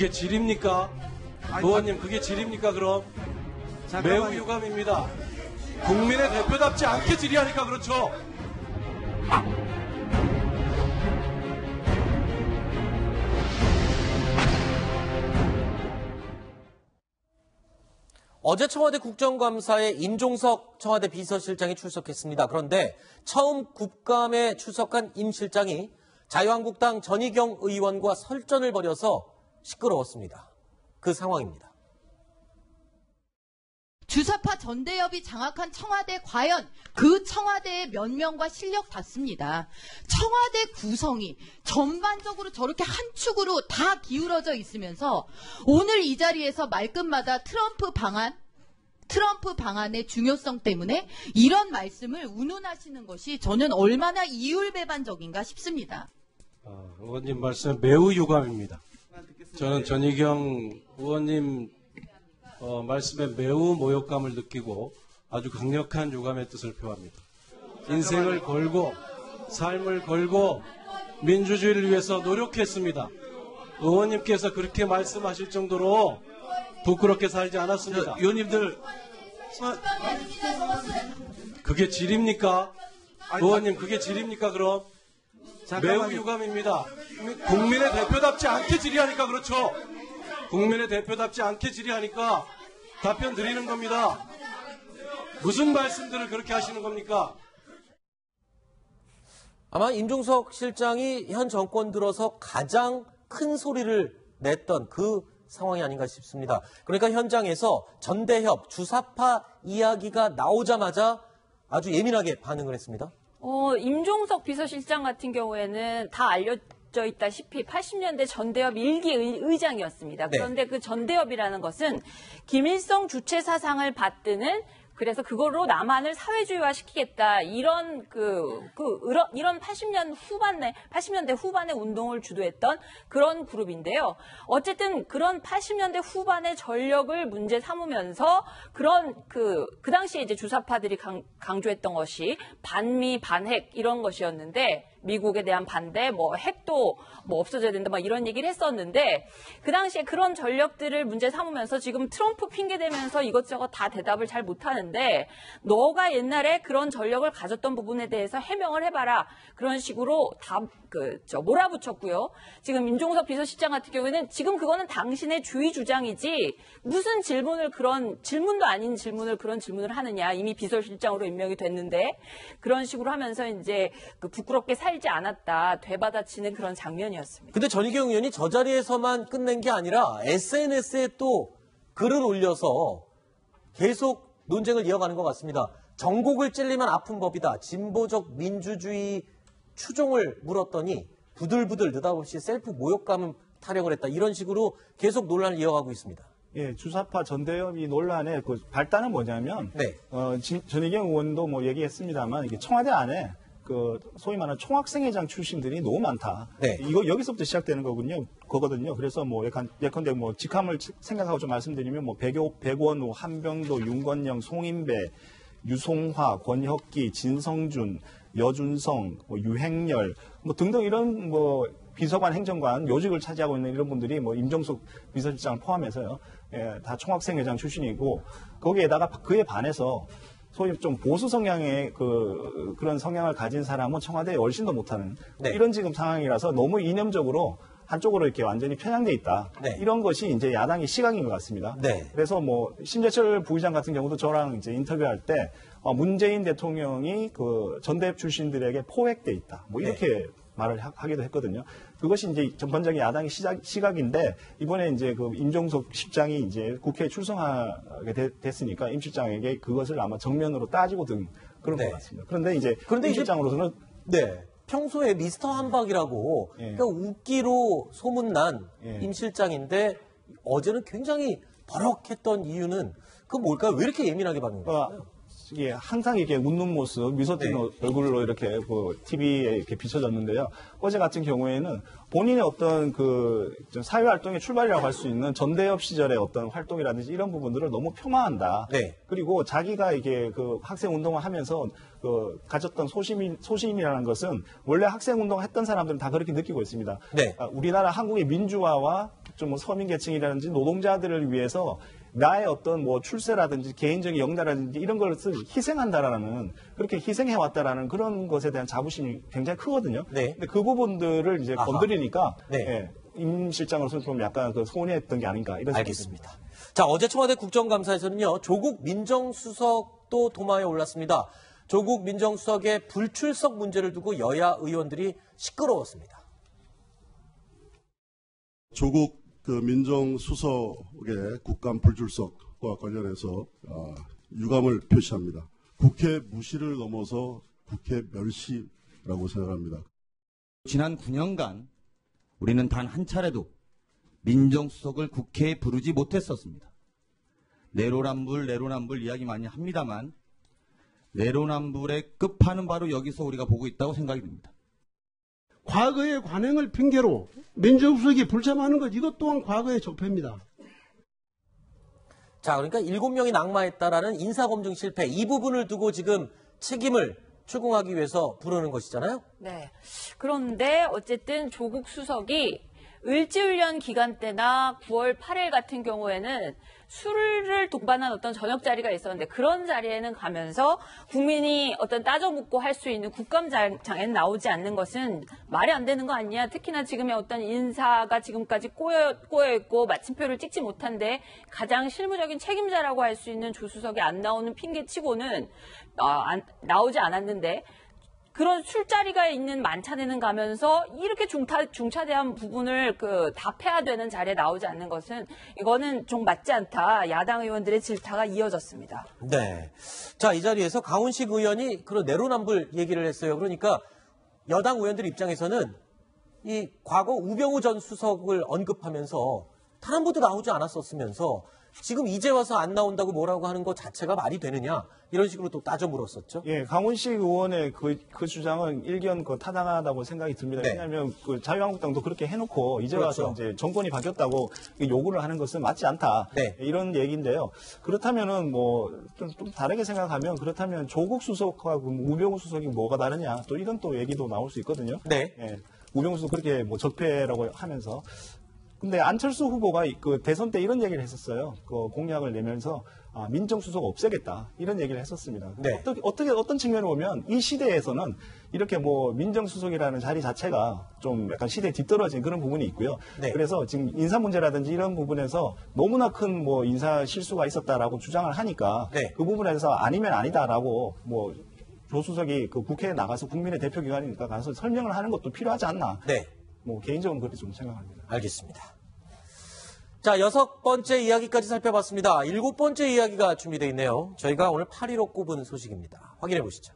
그게 질입니까? 의원님, 그게 질입니까, 그럼? 잠깐만요. 매우 유감입니다. 국민의 대표답지 않게 질의하니까 그렇죠. 어제 청와대 국정감사에 임종석 청와대 비서실장이 출석했습니다. 그런데 처음 국감에 출석한 임 실장이 자유한국당 전희경 의원과 설전을 벌여서 시끄러웠습니다. 그 상황입니다. 주사파 전대협이 장악한 청와대 과연 그 청와대의 면면과 실력 같습니다. 청와대 구성이 전반적으로 저렇게 한 축으로 다 기울어져 있으면서 오늘 이 자리에서 말끝마다 트럼프 방안의 중요성 때문에 이런 말씀을 운운하시는 것이 저는 얼마나 이율배반적인가 싶습니다. 의원님 말씀 매우 유감입니다. 저는 전희경 의원님 말씀에 매우 모욕감을 느끼고 아주 강력한 유감의 뜻을 표합니다. 인생을 걸고 삶을 걸고 민주주의를 위해서 노력했습니다. 의원님께서 그렇게 말씀하실 정도로 부끄럽게 살지 않았습니다. 의원님들 그게 질입니까? 의원님, 그게 질입니까, 그럼? 잠깐만요. 매우 유감입니다. 국민의 대표답지 않게 질의하니까 그렇죠. 국민의 대표답지 않게 질의하니까 답변 드리는 겁니다. 무슨 말씀들을 그렇게 하시는 겁니까? 아마 임종석 실장이 현 정권 들어서 가장 큰 소리를 냈던 그 상황이 아닌가 싶습니다. 그러니까 현장에서 전대협, 주사파 이야기가 나오자마자 아주 예민하게 반응을 했습니다. 임종석 비서실장 같은 경우에는 다 알려져 있다시피 80년대 전대협 1기 의장이었습니다. 그런데 그 전대협이라는 것은 김일성 주체 사상을 받드는 그래서 그걸로 남한을 사회주의화 시키겠다. 이런 이런 80년대 후반에 운동을 주도했던 그런 그룹인데요. 어쨌든 그런 80년대 후반의 전력을 문제 삼으면서 그 당시에 이제 주사파들이 강조했던 것이 반미, 반핵 이런 것이었는데 미국에 대한 반대, 핵도 없어져야 된다, 이런 얘기를 했었는데, 그 당시에 그런 전력들을 문제 삼으면서 지금 트럼프 핑계대면서 이것저것 다 대답을 잘 못하는데, 너가 옛날에 그런 전력을 가졌던 부분에 대해서 해명을 해봐라. 그런 식으로 다, 몰아붙였고요. 지금 임종석 비서실장 같은 경우에는 지금 그거는 당신의 주의 주장이지, 무슨 질문도 아닌 그런 질문을 하느냐. 이미 비서실장으로 임명이 됐는데, 그런 식으로 하면서 이제 부끄럽게 살지 않았다, 되받아치는 그런 장면이었습니다. 근데 전희경 의원이 저 자리에서만 끝낸 게 아니라 SNS에 또 글을 올려서 계속 논쟁을 이어가는 것 같습니다. 정곡을 찔리면 아픈 법이다. 진보적 민주주의 추종을 물었더니 부들부들 느닷없이 셀프 모욕감 타령을 했다. 이런 식으로 계속 논란을 이어가고 있습니다. 예, 주사파 전대협이 논란의 그 발단은 뭐냐면, 전희경 의원도 얘기했습니다만, 이게 청와대 안에 소위 말하는 총학생회장 출신들이 너무 많다. 이거 여기서부터 시작되는 거거든요. 그래서 예컨대 직함을 생각하고 좀 말씀드리면 백원우, 한병도, 윤건영, 송인배, 유송화, 권혁기, 진성준, 여준성, 유행열, 등등 이런 비서관, 행정관, 요직을 차지하고 있는 이런 분들이 임종석 비서실장을 포함해서요, 다 총학생회장 출신이고, 거기에다가 그에 반해서 소위 좀 보수 성향의 그런 성향을 가진 사람은 청와대에 훨씬 더 못하는 이런 지금 상황이라서 너무 이념적으로 한쪽으로 이렇게 완전히 편향돼 있다. 이런 것이 이제 야당의 시각인 것 같습니다. 그래서 심재철 부의장 같은 경우도 저랑 이제 인터뷰할 때 문재인 대통령이 전대협 출신들에게 포획돼 있다. 이렇게 말을 하기도 했거든요. 그것이 이제 전반적인 야당의 시각인데, 이번에 이제 임종석 실장이 이제 국회에 출석하게 됐으니까 임 실장에게 그것을 아마 정면으로 따지고 든 그런 것 같습니다. 그런데 임 실장으로서는 평소에 미스터 한박이라고 그러니까 웃기로 소문난 임 실장인데 어제는 굉장히 버럭했던 이유는 뭘까요? 왜 이렇게 예민하게 받는 거예요? 항상 이렇게 웃는 모습, 미소 띄는 얼굴로 이렇게 TV에 이렇게 비춰졌는데요. 어제 같은 경우에는 본인의 어떤 사회 활동의 출발이라고 할 수 있는 전대협 시절의 어떤 활동이라든지 이런 부분들을 너무 폄하한다. 그리고 자기가 이게 학생 운동을 하면서 가졌던 소신이라는 것은 원래 학생 운동을 했던 사람들은 다 그렇게 느끼고 있습니다. 네. 우리나라 한국의 민주화와 좀 서민 계층이라든지 노동자들을 위해서 나의 어떤 뭐 출세라든지 개인적인 역량이라든지 이런 것을 희생한다라는 그렇게 희생해왔다라는 그런 것에 대한 자부심이 굉장히 크거든요. 네. 근데 그 부분들을 이제 건드리니까 네. 예, 임 실장으로서 좀 약간 서운했던 게 아닌가 이런 생각이 알겠습니다. 자, 어제 청와대 국정감사에서는요, 조국 민정수석도 도마에 올랐습니다. 조국 민정수석의 불출석 문제를 두고 여야 의원들이 시끄러웠습니다. 조국 민정수석의 국감 불출석과 관련해서 유감을 표시합니다. 국회 무시를 넘어서 국회 멸시라고 생각합니다. 지난 9년간 우리는 단 한 차례도 민정수석을 국회에 부르지 못했었습니다. 내로남불 이야기 많이 합니다만 내로남불의 끝판은 바로 여기서 우리가 보고 있다고 생각이 듭니다. 과거의 관행을 핑계로 민정수석이 불참하는 것 이것 또한 과거의 적폐입니다. 자, 그러니까 7명이 낙마했다라는 인사검증 실패, 이 부분을 두고 지금 책임을 추궁하기 위해서 부르는 것이잖아요. 네. 그런데 어쨌든 조국 수석이 을지훈련 기간 때나 9월 8일 같은 경우에는 술을 동반한 어떤 저녁 자리가 있었는데 그런 자리에는 가면서 국민이 어떤 따져묻고 할 수 있는 국감장에 나오지 않는 것은 말이 안 되는 거 아니냐. 특히나 지금의 어떤 인사가 지금까지 꼬여있고 마침표를 찍지 못한데 가장 실무적인 책임자라고 할 수 있는 조 수석이 안 나오는 핑계치고는 나오지 않았는데 그런 술자리가 있는 만찬에는 가면서 이렇게 중차대한 부분을 답해야 되는 자리에 나오지 않는 것은 이거는 좀 맞지 않다. 야당 의원들의 질타가 이어졌습니다. 네. 자, 이 자리에서 강훈식 의원이 그런 내로남불 얘기를 했어요. 그러니까 여당 의원들 입장에서는 이 과거 우병우 전 수석을 언급하면서 단 한 번도 나오지 않았었으면서 지금 이제 와서 안 나온다고 뭐라고 하는 것 자체가 말이 되느냐 이런 식으로 또 따져 물었었죠. 예, 강훈식 의원의 그 주장은 일견 타당하다고 생각이 듭니다. 네. 왜냐하면 자유한국당도 그렇게 해놓고 이제 그렇죠. 와서 이제 정권이 바뀌었다고 요구를 하는 것은 맞지 않다. 네. 이런 얘기인데요. 그렇다면은 좀 다르게 생각하면 그렇다면 조국 수석하고 우병우 수석이 뭐가 다르냐 또 이런 또 얘기도 나올 수 있거든요. 네. 예, 우병우 수석 그렇게 적폐라고 하면서. 근데 안철수 후보가 대선 때 이런 얘기를 했었어요. 공약을 내면서 민정수석 없애겠다 이런 얘기를 했었습니다. 네. 어떤 측면을 보면 이 시대에서는 이렇게 민정수석이라는 자리 자체가 좀 약간 시대에 뒤떨어진 그런 부분이 있고요. 네. 그래서 지금 인사 문제라든지 이런 부분에서 너무나 큰 인사 실수가 있었다라고 주장을 하니까 네. 그 부분에서 아니면 아니다라고 조 수석이 국회에 나가서 국민의 대표 기관이니까 가서 설명을 하는 것도 필요하지 않나. 네. 개인적으로 그렇게 좀 생각합니다. 알겠습니다. 자, 6번째 이야기까지 살펴봤습니다. 7번째 이야기가 준비되어 있네요. 저희가 오늘 8위로 꼽은 소식입니다. 확인해 보시죠.